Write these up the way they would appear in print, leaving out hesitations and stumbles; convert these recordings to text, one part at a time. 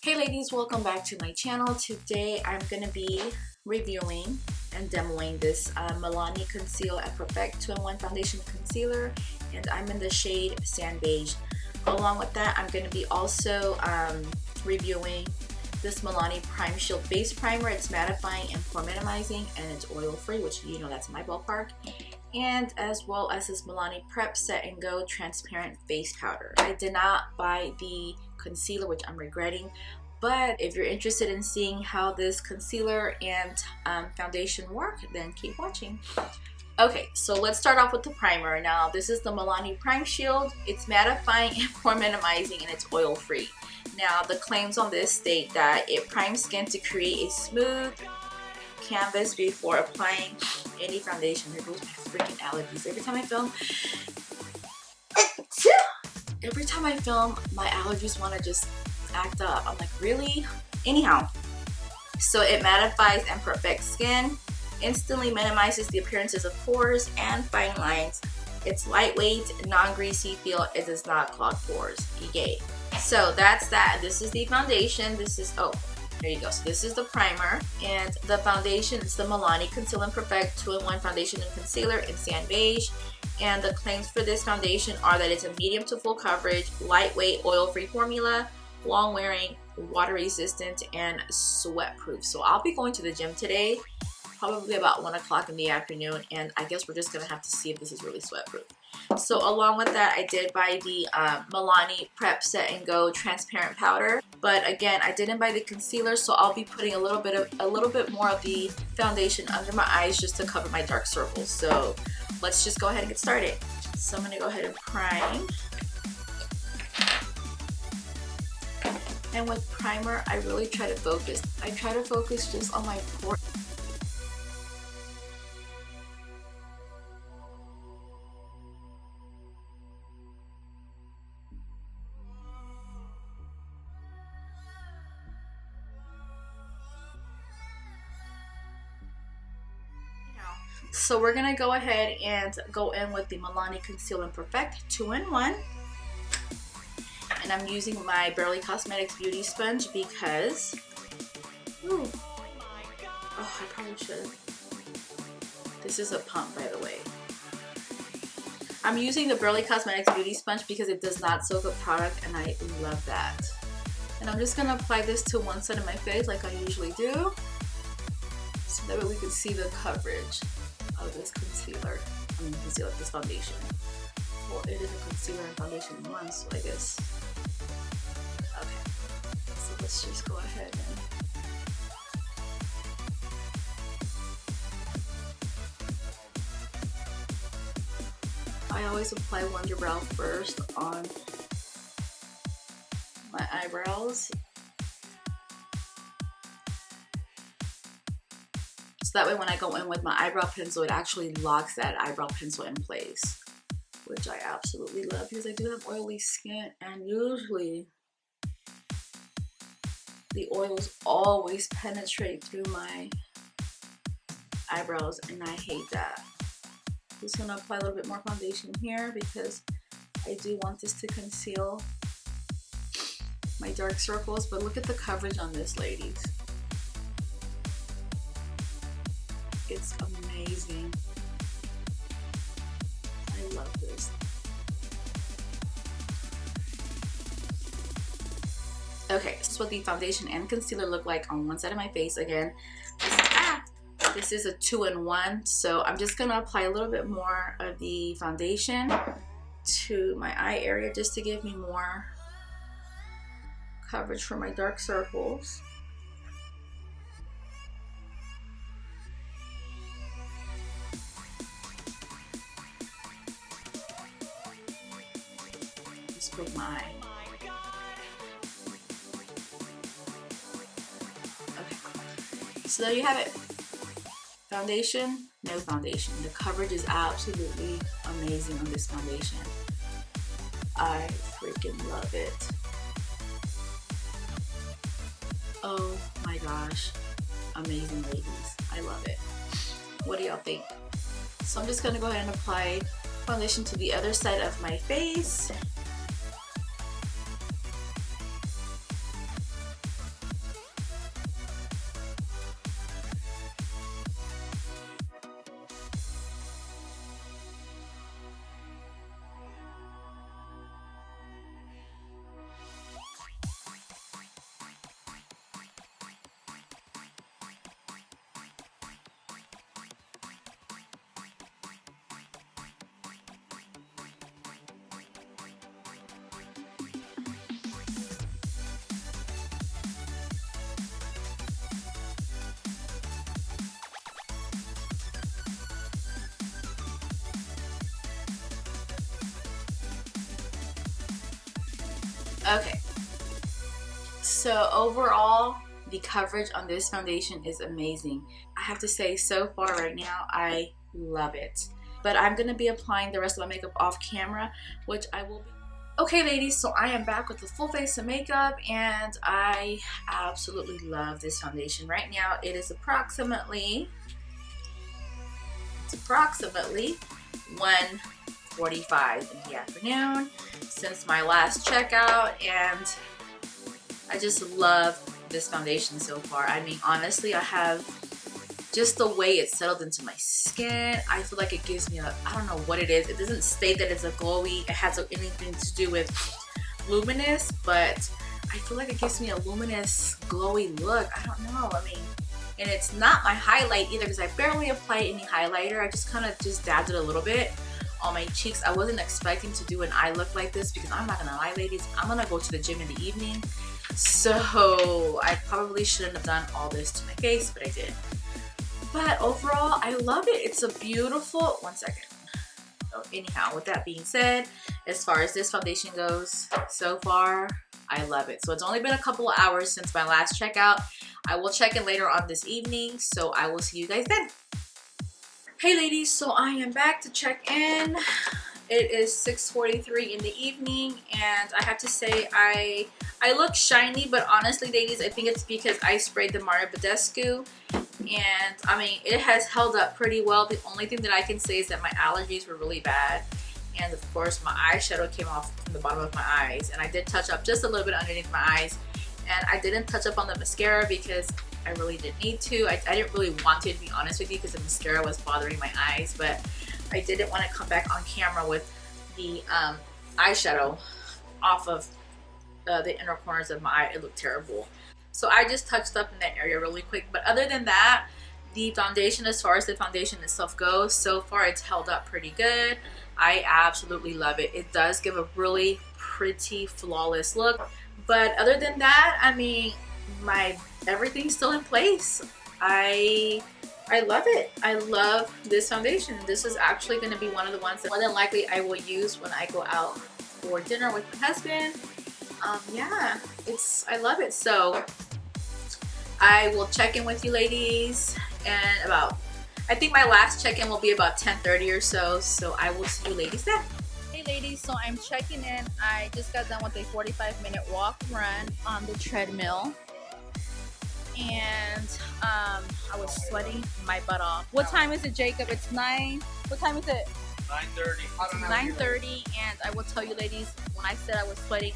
Hey ladies, welcome back to my channel. Today I'm going to be reviewing and demoing this Milani Conceal and Perfect 2-in-1 Foundation Concealer, and I'm in the shade Sand Beige. Along with that, I'm going to be also reviewing this Milani Prime Shield Face Primer. It's mattifying and pore minimizing, and it's oil free, which you know that's my ballpark. And as well as this Milani Prep Set and Go Transparent Face Powder. I did not buy the concealer, which I'm regretting, but if you're interested in seeing how this concealer and foundation work, then keep watching. Okay, so let's start off with the primer. Now, this is the Milani Prime Shield. It's mattifying and pore minimizing, and it's oil free. Now, the claims on this state that it primes skin to create a smooth canvas before applying any foundation. There goes my freaking allergies. Every time I film, my allergies want to just act up. I'm like, really? Anyhow, so it mattifies and perfects skin, instantly minimizes the appearances of pores and fine lines. It's lightweight, non-greasy feel. It does not clog pores. Yay. So that's that. This is the foundation. This is, oh, there you go. So this is the primer, and the foundation is the Milani Conceal and Perfect 2-in-1 Foundation and Concealer in Sand Beige. And the claims for this foundation are that it's a medium to full coverage, lightweight, oil-free formula, long-wearing, water-resistant, and sweat-proof. So I'll be going to the gym today, probably about 1 o'clock in the afternoon, and I guess we're just gonna have to see if this is really sweat-proof. So along with that, I did buy the Milani Prep Set and Go Transparent Powder, but again, I didn't buy the concealer, so I'll be putting a little bit more of the foundation under my eyes just to cover my dark circles. So let's just go ahead and get started. So I'm gonna go ahead and prime. And with primer, I really try to focus. I try to focus just on my pore. So we're gonna go ahead and go in with the Milani Conceal and Perfect 2-in-1. And I'm using my Burley Cosmetics Beauty Sponge because, ooh, oh, I probably should. This is a pump, by the way. I'm using the Burley Cosmetics Beauty Sponge because it does not soak up product, and I love that. And I'm just gonna apply this to one side of my face like I usually do, so that way we can see the coverage of this concealer. I mean, concealer, this foundation. Well, it is a concealer and foundation in one, so I guess. Okay, so let's just go ahead and I always apply Wonder Brow first on my eyebrows, so that way when I go in with my eyebrow pencil, it actually locks that eyebrow pencil in place, which I absolutely love because I do have oily skin, and usually the oils always penetrate through my eyebrows, and I hate that. Just gonna apply a little bit more foundation here because I do want this to conceal my dark circles, but look at the coverage on this, ladies. It's amazing. I love this. Okay, this is what the foundation and concealer look like on one side of my face. Again, this is a 2-in-1, so I'm just gonna apply a little bit more of the foundation to my eye area just to give me more coverage for my dark circles. Just put my eye. Okay, so there you have it. Foundation, no foundation. The coverage is absolutely amazing on this foundation. I freaking love it. Oh my gosh, amazing, ladies. I love it. What do y'all think? So I'm just gonna go ahead and apply foundation to the other side of my face. Okay, so overall, the coverage on this foundation is amazing. I have to say, so far right now, I love it. But I'm going to be applying the rest of my makeup off camera, which I will be. Okay, ladies, so I am back with the full face of makeup, and I absolutely love this foundation. Right now, it is approximately 1:45 in the afternoon since my last checkout, and I just love this foundation so far. I mean, honestly, I have just the way it's settled into my skin. I feel like it gives me I don't know what it is. It doesn't state that it's a glowy, it has anything to do with luminous, but I feel like it gives me a luminous, glowy look. I don't know. I mean, and it's not my highlight either because I barely apply any highlighter. I just kind of dabbed it a little bit on my cheeks. I wasn't expecting to do an eye look like this because I'm not gonna lie, ladies, I'm gonna go to the gym in the evening. So I probably shouldn't have done all this to my face, but I did. But overall, I love it. It's a beautiful, one second. So anyhow, with that being said, as far as this foundation goes, so far, I love it. So it's only been a couple of hours since my last checkout. I will check in later on this evening, so I will see you guys then. Hey ladies, so I am back to check in. It is 6:43 in the evening, and I have to say I look shiny, but honestly, ladies, I think it's because I sprayed the Mario Badescu, and I mean, it has held up pretty well. The only thing that I can say is that my allergies were really bad, and of course, my eyeshadow came off from the bottom of my eyes, and I did touch up just a little bit underneath my eyes, and I didn't touch up on the mascara because I really didn't need to. I didn't really want to be honest with you, because the mascara was bothering my eyes, but I didn't want to come back on camera with the eyeshadow off of the inner corners of my eye. It looked terrible. So I just touched up in that area really quick. But other than that, the foundation, as far as the foundation itself goes, so far it's held up pretty good. I absolutely love it. It does give a really pretty, flawless look. But other than that, I mean, everything's still in place. I love it. I love this foundation. This is actually going to be one of the ones that more than likely I will use when I go out for dinner with my husband. Yeah, I love it. So I will check in with you ladies, and I think my last check-in will be about 10:30 or so. So I will see you ladies then. Hey ladies, so I'm checking in. I just got done with a 45-minute walk run on the treadmill, and I was sweating my butt off. What time is it, Jacob? It's 9. What time is it? 9:30. It's 9:30, and I will tell you ladies, when I said I was sweating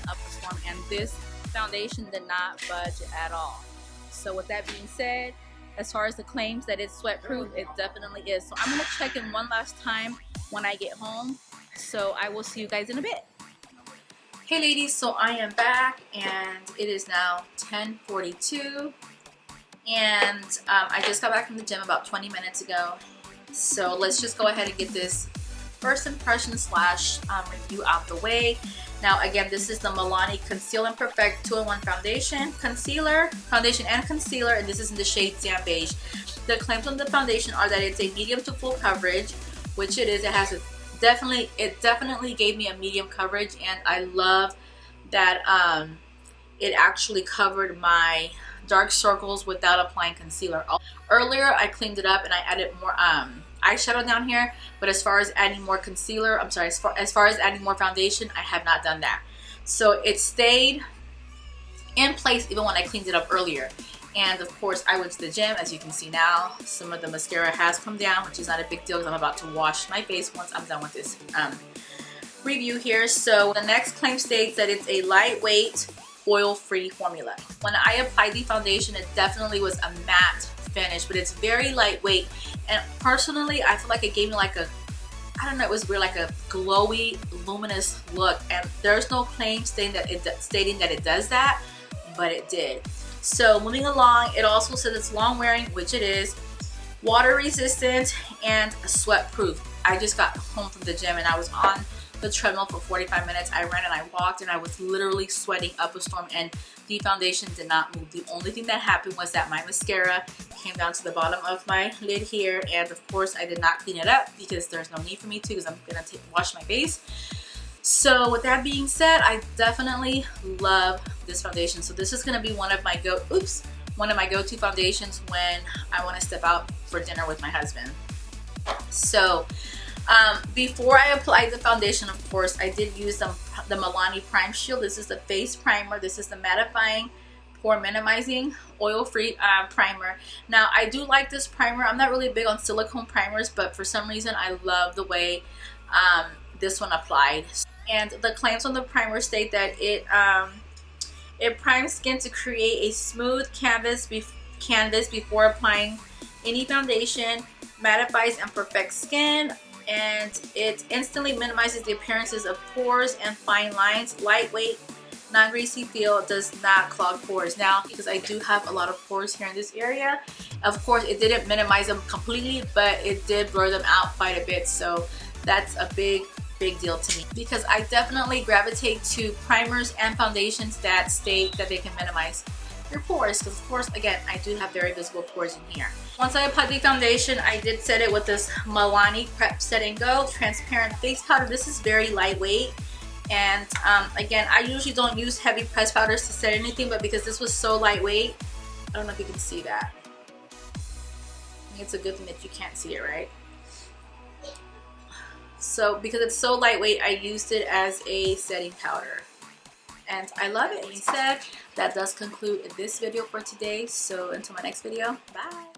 up a storm, and this foundation did not budge at all. So with that being said, as far as the claims that it's sweat proof, it definitely is. So I'm going to check in one last time when I get home. So I will see you guys in a bit. Hey ladies, so I am back, and it is now 10:42, and I just got back from the gym about 20 minutes ago. So let's just go ahead and get this first impression / review out the way. Now again, this is the Milani Conceal and Perfect 2-in-1 foundation and concealer, and this is in the shade Sand Beige. The claims on the foundation are that it's a medium to full coverage, which it is. It definitely gave me a medium coverage, and I love that it actually covered my dark circles without applying concealer. Earlier I cleaned it up and I added more eyeshadow down here, but as far as adding more concealer, as far as adding more foundation, I have not done that. So it stayed in place even when I cleaned it up earlier. And of course, I went to the gym. As you can see now, some of the mascara has come down, which is not a big deal because I'm about to wash my face once I'm done with this review here. So the next claim states that it's a lightweight, oil-free formula. When I applied the foundation, it definitely was a matte finish, but it's very lightweight. And personally, I feel like it gave me like a, I don't know, it was weird, like a glowy, luminous look. And there's no claim stating that it does that, but it did. So moving along, it also says it's long wearing, which it is, water resistant, and sweat proof. I just got home from the gym and I was on the treadmill for 45 minutes. I ran and I walked and I was literally sweating up a storm, and the foundation did not move. The only thing that happened was that my mascara came down to the bottom of my lid here, and of course I did not clean it up because there's no need for me to, because I'm gonna wash my face. So with that being said, I definitely love this foundation. So this is gonna be one of my go-to foundations when I want to step out for dinner with my husband. So before I applied the foundation, of course, I did use the Milani Prime Shield. This is the face primer. This is the mattifying, pore minimizing, oil-free primer. Now, I do like this primer. I'm not really big on silicone primers, but for some reason, I love the way this one applied. And the claims on the primer state that it primes skin to create a smooth canvas before applying any foundation, mattifies and perfects skin, and it instantly minimizes the appearances of pores and fine lines. Lightweight, non-greasy feel, does not clog pores. Now, because I do have a lot of pores here in this area, of course it didn't minimize them completely, but it did blur them out quite a bit. So that's a big deal to me, because I definitely gravitate to primers and foundations that state that they can minimize your pores, because of course, again, I do have very visible pores in here. Once I applied the foundation, I did set it with this Milani Prep Set and Go transparent face powder. This is very lightweight, and again, I usually don't use heavy press powders to set anything, but because this was so lightweight, I don't know if you can see that. I think it's a good thing that you can't see it, right? So because it's so lightweight, I used it as a setting powder, and I love it. Being said, that does conclude this video for today. So until my next video, bye.